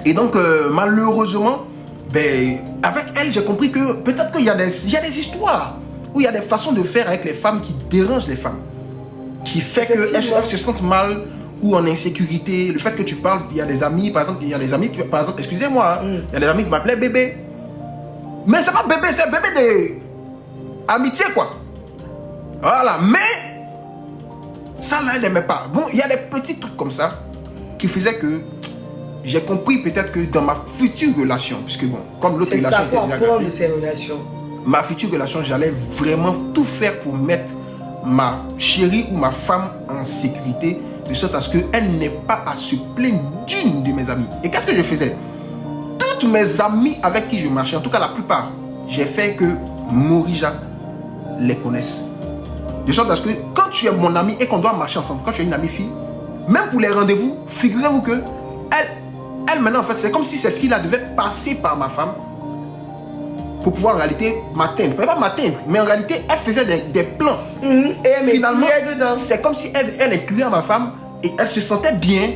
Et donc, malheureusement, ben, avec elle, j'ai compris que peut-être qu'il y a des histoires où il y a des façons de faire avec les femmes qui dérangent les femmes. Qui fait qu'elles se sentent mal ou en insécurité. Le fait que tu parles, il y a des amis, par exemple, excusez-moi, il y a des amis qui m'appelaient bébé. Mais c'est pas bébé, c'est bébé d'amitié, quoi. Voilà, mais ça là, elle n'aimait pas. Bon, il y a des petits trucs comme ça qui faisaient que j'ai compris peut-être que dans ma future relation, puisque bon, comme l'autre relation était déjà gâtée, de ces relations. Ma future relation, j'allais vraiment tout faire pour mettre ma chérie ou ma femme en sécurité, de sorte à ce qu'elle n'ait pas à se plaindre d'une de mes amies. Et qu'est-ce que je faisais? Toutes mes amies avec qui je marchais, en tout cas la plupart, j'ai fait que Morija les connaisse. De sorte à ce que quand tu es mon ami et qu'on doit marcher ensemble, quand tu es une amie fille, même pour les rendez-vous, figurez-vous que elle maintenant en fait, c'est comme si cette fille-là devait passer par ma femme pour pouvoir en réalité m'atteindre. Pas m'atteindre, mais en réalité, elle faisait des plans. Et finalement, c'est comme si elle incluait ma femme et elle se sentait bien.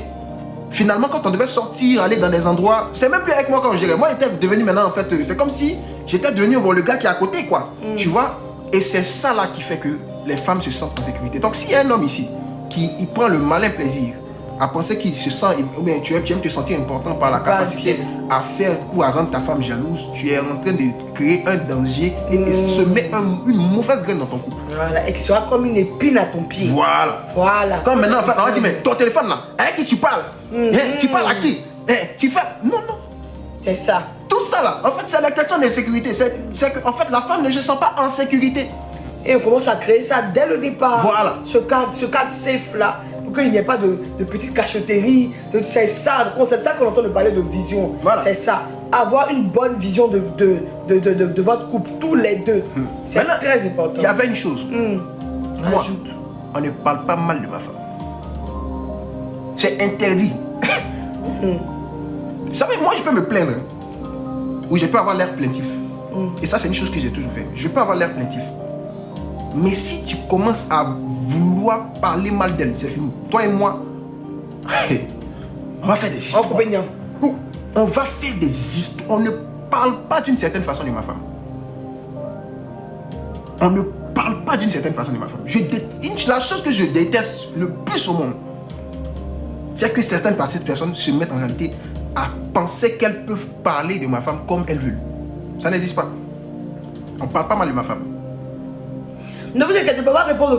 Finalement, quand on devait sortir, aller dans des endroits, c'est même plus avec moi quand je dirais. Moi, j'étais devenu maintenant en fait, c'est comme si j'étais devenu bon, le gars qui est à côté, quoi. Tu vois? Et c'est ça là qui fait que les femmes se sentent en sécurité. Donc, s'il y a un homme ici qui prend le malin plaisir à penser qu'il se sent, ou bien tu aimes te sentir important par la capacité à faire ou à rendre ta femme jalouse, tu es en train de créer un danger et semer une mauvaise graine dans ton couple. Voilà, et qui sera comme une épine à ton pied. Voilà. Comme maintenant, en fait, on va dire, mais ton téléphone là, avec qui tu parles? Tu parles à qui? Tu fais... Non. C'est ça. Tout ça là, en fait, c'est la question de sécurité. C'est qu'en fait, la femme ne se sent pas en sécurité. Et on commence à créer ça dès le départ. Voilà. Ce cadre safe là, pour qu'il n'y ait pas de petites cachotteries. C'est ça qu'on entend de parler de vision. Voilà. C'est ça. Avoir une bonne vision de votre couple, tous les deux. C'est très important. Il y avait une chose. Moi, on ne parle pas mal de ma femme. C'est interdit. Vous savez, moi je peux me plaindre. Ou je peux avoir l'air plaintif. Et ça, c'est une chose que j'ai toujours fait. Je peux avoir l'air plaintif. Mais si tu commences à vouloir parler mal d'elle, c'est fini. Toi et moi, on va faire des histoires. On va faire des histoires. On ne parle pas d'une certaine façon de ma femme. On ne parle pas d'une certaine façon de ma femme. La chose que je déteste le plus au monde, c'est que certaines personnes se mettent en réalité à penser qu'elles peuvent parler de ma femme comme elles veulent. Ça n'existe pas. On ne parle pas mal de ma femme. Ne vous inquiétez pas, on va répondre aux questions.